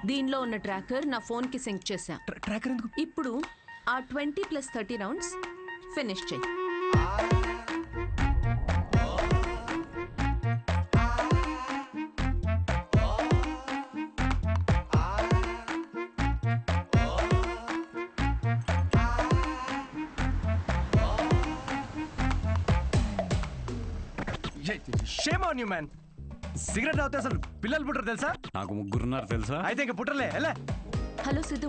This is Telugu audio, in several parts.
దీనిలో ఉన్న ట్రాకర్ నా ఫోన్ కి సింక్ చేశా. ట్రాకర్ ఎందుకు? ఇప్పుడు ఆ 20+30 రౌండ్స్ ఫినిష్ చెయ్యి. Shame on you man. Cigarette తాగితే అసలు పిల్లలు పుట్టరు తెలుసా? నాకు ముగ్గురున్నారు తెలుసా? అయితే ఇంక పుట్టలే. ఎలా? హలో సిద్ధు,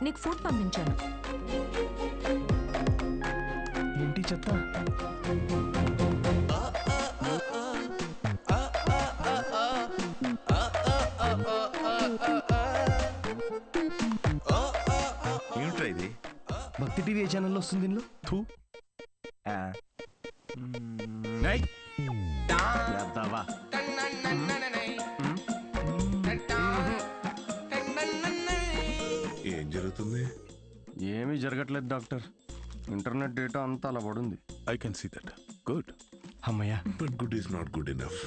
నీకు ఫుడ్ పంపించాను. ఏంటి చెత్త? ఏమిట్రా ఇది? భక్తి టీవీ ఏ ఛానల్లో వస్తుంది దీనిలో? థూ. ఏం జరుగుతుంది? ఏమీ జరగట్లేదు డాక్టర్. ఇంటర్నెట్ డేటా అంతా అలా పడుంది. I can see that. Good. అమ్మయ్యా. But good is not good enough.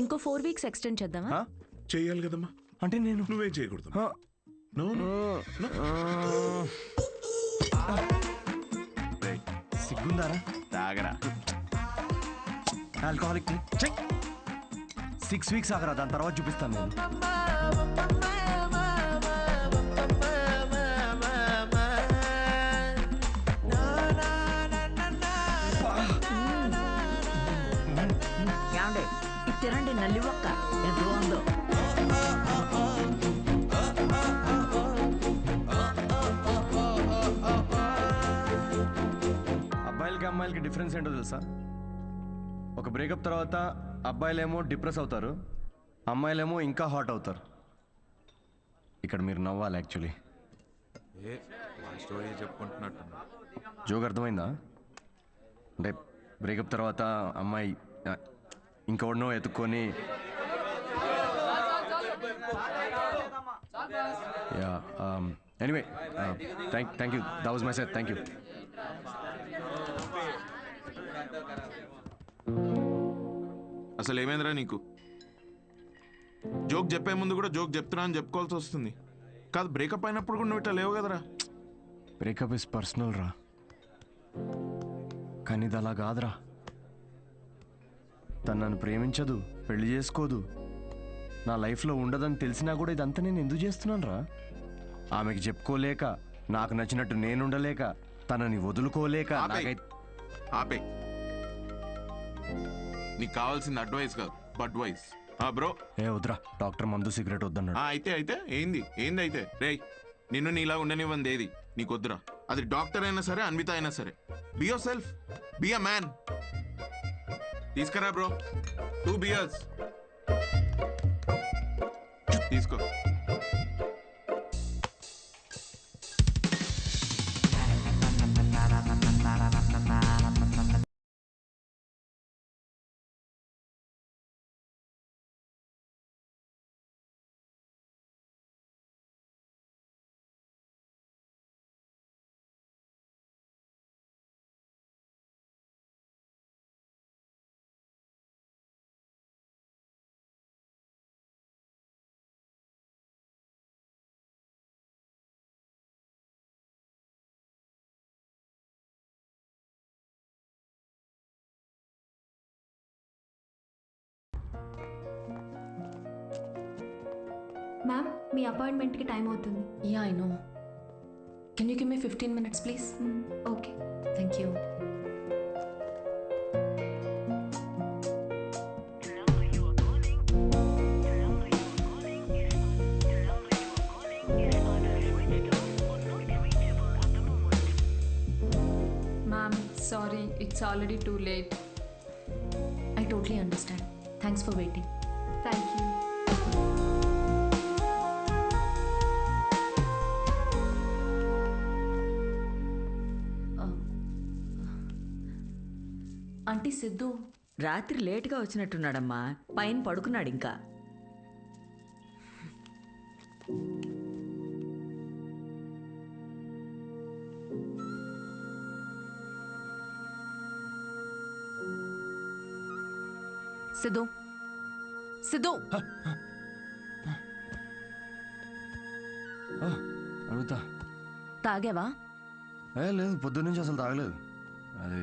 ఇంకో 4 వీక్స్ ఎక్స్టెండ్ చేద్దామా? చెయ్యాలి కదమ్మా. అంటే నేను నువ్వేం చేయకూడదు. నో సిగ్గుందారా? తాగరా. ఆల్కహాలిక్ 6 వీక్స్ ఆగరా, దాని తర్వాత చూపిస్తాను నేను. తినండి నల్లి ఒక్క ఎంత బాగుందో. అబ్బాయిలకి అమ్మాయిలకి డిఫరెన్స్ ఏంటో తెలుసా? ఒక బ్రేకప్ తర్వాత అబ్బాయిలేమో డిప్రెస్ అవుతారు, అమ్మాయిలేమో ఇంకా హాట్ అవుతారు. ఇక్కడ మీరు నవ్వాలి యాక్చువల్లీ. స్టోరీ చెప్పుకుంటున్నట్టు. జోక్ అర్థమైందా? అంటే బ్రేకప్ తర్వాత అమ్మాయి ఇంకెవడనో ఎత్తుక్కొని yeah anyway thank you. That was my set. Thank you. అసలు ఏమైందిరా నీకు? జోక్ చెప్పే ముందు కూడా జోక్ చెప్తున్నా అని చెప్పుకోవాల్సి వస్తుంది. కాదు, బ్రేకప్ అయినప్పుడు కూడా నువ్వు ఇట్లా లేవు కదరా. బ్రేకప్ ఇస్ పర్సనల్ రా, కానీ ఇది అలా కాదురా. తను నన్ను ప్రేమించదు, పెళ్లి చేసుకోదు, నా లైఫ్లో ఉండదని తెలిసినా కూడా ఇదంతా నేను ఎందుకు చేస్తున్నాను రా? ఆమెకి చెప్పుకోలేక, నాకు నచ్చినట్టు నేను ఉండలేక, తనని వదులుకోలేక. ఆపే. నీకు కావాల్సింది అడ్వైస్ కాదు, బడ్వైస్. బ్రో ఏ వద్దురా, డాక్టర్ మందు సిగరెట్ వద్దన్నాడు. అయితే ఏంది అయితే రేయ్, నిన్ను నీలా ఉండనివ్వంది ఏది నీకు వద్దురా. అది డాక్టర్ అయినా సరే, అన్విత అయినా సరే. Be your self, be a man. తీసుకురా బ్రో, 2 beers తీసుకో. మ్యామ్, మీ అపాయింట్మెంట్కి టైం అవుతుంది. Yeah I know. Can you give me 15 minutes please? Okay. Thank you. Ma'am, sorry, it's already too late. I totally understand. Thanks for waiting. Thank you. Aunty Siddhu రాత్రి లేటుగా వచ్చినట్టున్నాడమ్మా, పైన పడుకున్నాడు ఇంకా. సిద్ధు, సిద్ధు అనిత. తాగావా? లేదు, పొద్దున్నుంచి అసలు తాగలేదు. అది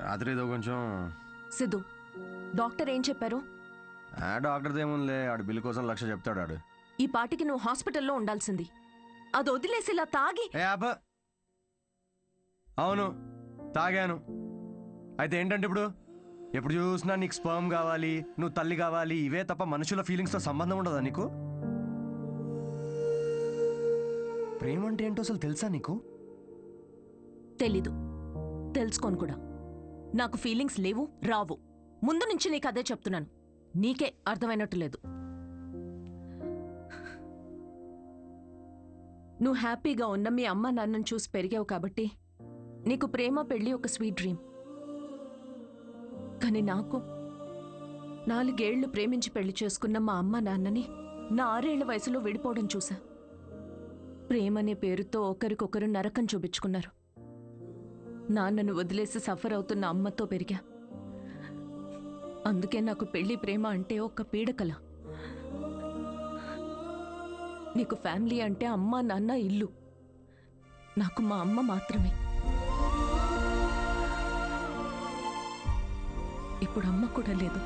రాత్రి ఏదో కొంచెం. సిద్ధు, డాక్టర్ ఏం చెప్పారు? డాక్టర్ది ఏముందిలే, ఆడు బిల్లు కోసం 1,00,000 చెప్తాడు ఆడు. ఈ పాటికి నువ్వు హాస్పిటల్లో ఉండాల్సింది. అది వదిలేసి ఇలా తాగి. అవును, తాగాను. అయితే ఏంటంటే ఇప్పుడు ఎప్పుడు చూసినా నీకు స్పర్మ్ కావాలి, నువ్వు తల్లి కావాలి, ఇవే తప్ప మనుషుల ఫీలింగ్స్తో సంబంధం ఉండదా నీకు? ప్రేమ అంటే ఏంటో అసలు తెలుసా నీకు? తెలీదు, తెలుసుకోను కూడా. నాకు ఫీలింగ్స్ లేవు, రావు. ముందు నుంచి నీకు అదే చెప్తున్నాను. నీకే అర్థమైనట్టు లేదు. నువ్వు హ్యాపీగా ఉన్న మీ అమ్మ నాన్నను చూసి పెరిగావు కాబట్టి నీకు ప్రేమ పెళ్ళి ఒక స్వీట్ డ్రీమ్. కానీ నాకు 4 ఏళ్లు ప్రేమించి పెళ్లి చేసుకున్న మా అమ్మ నాన్నని నా 6 ఏళ్ల వయసులో విడిపోవడం చూసా. ప్రేమనే పేరుతో ఒకరికొకరు నరకం చూపించుకున్నారు. నాన్నను వదిలేసి సఫర్ అవుతున్న అమ్మతో పెరిగా. అందుకే నాకు పెళ్లి ప్రేమ అంటే ఒక పీడకల. నీకు ఫ్యామిలీ అంటే అమ్మ నాన్న ఇల్లు. నాకు మా అమ్మ మాత్రమే. ఇప్పుడు అమ్మ కూడా లేదు.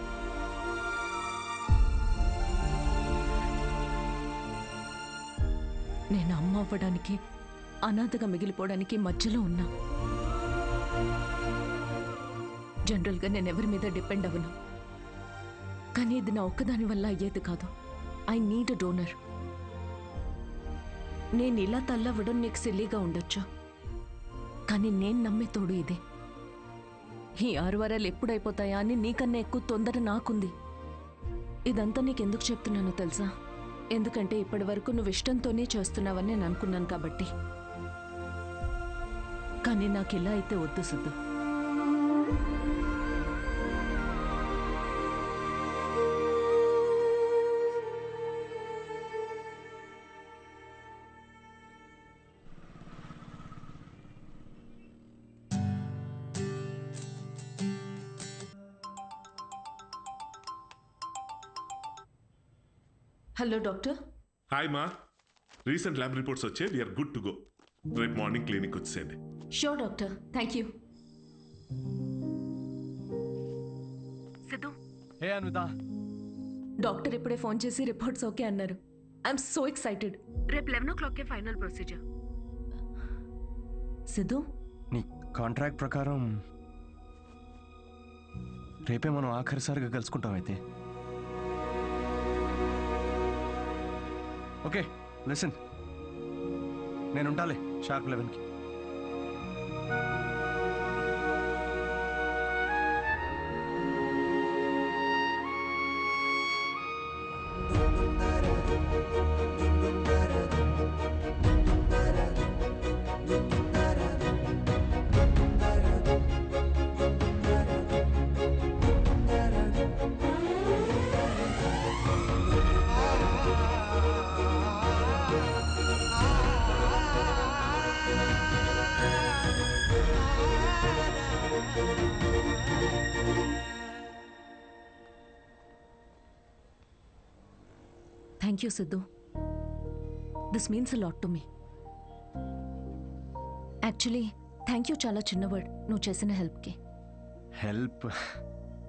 నేను అమ్మ అవ్వడానికి, అనాథగా మిగిలిపోవడానికి మధ్యలో ఉన్నా. జనరల్గా నేను ఎవరి మీద డిపెండ్ అవ్వను. కానీ ఇది నా ఒక్కదాని వల్ల అయ్యేది కాదు. I need a donor. నేను ఇలా తల్లవ్వడం నీకు సిల్లీగా ఉండొచ్చు, కానీ నేను నమ్మే తోడు ఇదే. ఈ 6 వారాలు ఎప్పుడైపోతాయా అని నీకన్నా ఎక్కువ తొందర నాకుంది. ఇదంతా నీకెందుకు చెప్తున్నానో తెలుసా? ఎందుకంటే ఇప్పటి వరకు నువ్వు ఇష్టంతోనే చేస్తున్నావని నేను అనుకున్నాను కాబట్టి. కానీ నాకు ఇలా అయితే వద్దు సిద్ధు. Hello doctor. హాయ్ మా, రీసెంట్ ల్యాబ్ రిపోర్ట్స్ వచ్చే వీఆర్ గుడ్ టు గో. రేపు మార్నింగ్ క్లినిక్ వచ్చేయండి. Sure doctor, thank you. Siddhu, hey Anitha. Doctor ఇప్పుడే ఫోన్ చేసి రిపోర్ట్స్ ఓకే అన్నారు. I'm so excited. రేపు 11 o'clock ఫైనల్ ప్రొసీజర్. సిద్ధు, నీ కాంట్రాక్ట్ ప్రకారం రేపే మనం ఆఖరిసారిగా కలుసుకుంటాం అయితే. ఓకే లిసన్, నేను ఉంటాలే షార్ప్ 11కి. Thank you Siddhu. This means a lot to me. Actually thank you చాలా చిన్న వర్డ్ నువ్వు చేసిన హెల్ప్కి.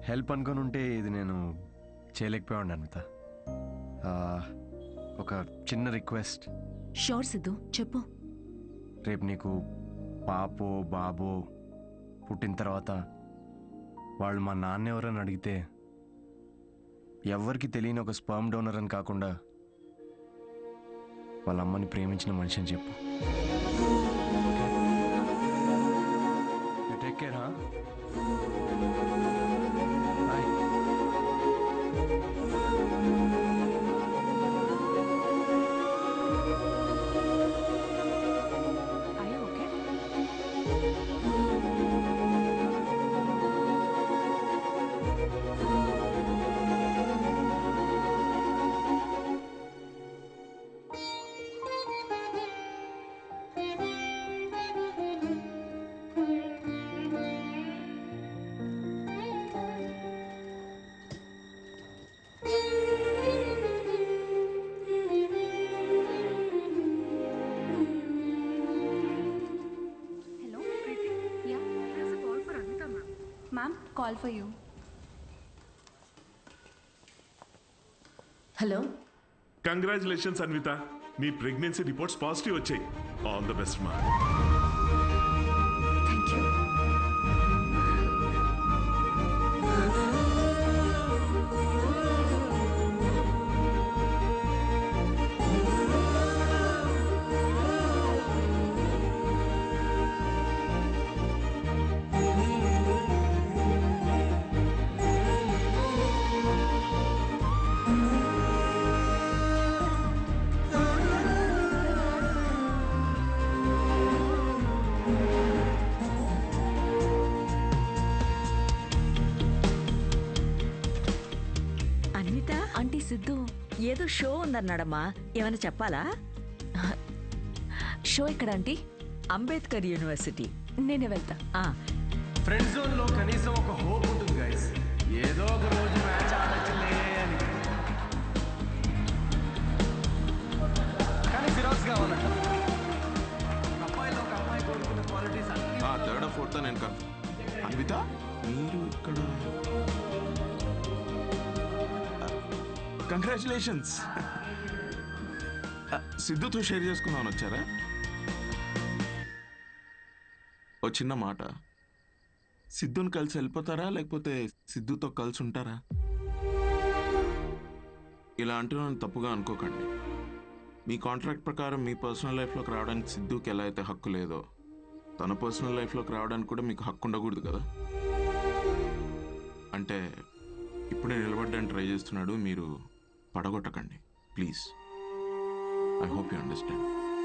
హెల్ప్ అనుకొని ఉంటే ఇది నేను చేయలేకపోయాను అనిత. ఒక చిన్న రిక్వెస్ట్. షూర్ సిద్ధు, చెప్పు. రేపు నీకు పాపో బాబో పుట్టిన తర్వాత వాళ్ళు మా నాన్న ఎవరని అడిగితే ఎవరికి తెలియని ఒక స్పర్మ్ డోనర్ అని కాకుండా వాళ్ళ అమ్మని ప్రేమించిన మనిషి అని చెప్పు. Take care. call for you. Hello congratulations Anvitha, నీ ప్రెగ్నెన్సీ రిపోర్ట్స్ పాజిటివ్ వచ్చాయి. ఆల్ ద బెస్ట్ మా. Thank you. Anvitha aunty Siddhu ఏదో షో ఉందన్నాడమ్మా, ఏమైనా చెప్పాలా? షో ఎక్కడ ఆంటీ? అంబేద్కర్ యూనివర్సిటీ. నేనే వెళ్తా. ఆ, ఫ్రెండ్ జోన్లో కనీసం ఒక హోప్ ఉంటుంది గైస్. ఏదో ఒక రోజు మ్యాచ్ ఆడచ్చులే అని. కానీ ఫిరాక్స్ కావాలంట. ఒక అమ్మాయిలో ఒక అమ్మాయి కోరుకున్న క్వాలిటీస్ అన్ని. థర్డ్ ఫోర్త్ నేను అన్విత మీరు ఇక్కడ కంగ్రాచులేషన్స్. సిద్ధుతో షేర్ చేసుకుందామని వచ్చారా? ఓ చిన్న మాట, సిద్ధుని కలిసి వెళ్ళిపోతారా లేకపోతే సిద్ధుతో కలిసి ఉంటారా? ఇలా అంటున్నాను తప్పుగా అనుకోకండి. మీ కాంట్రాక్ట్ ప్రకారం మీ పర్సనల్ లైఫ్లోకి రావడానికి సిద్ధుకి ఎలా అయితే హక్కు లేదో, తన పర్సనల్ లైఫ్లోకి రావడానికి కూడా మీకు హక్కు ఉండకూడదు కదా. అంటే ఇప్పుడే నిలబడడానికి ట్రై చేస్తున్నాడు, మీరు పడగొట్టకండి please. I hope you understand.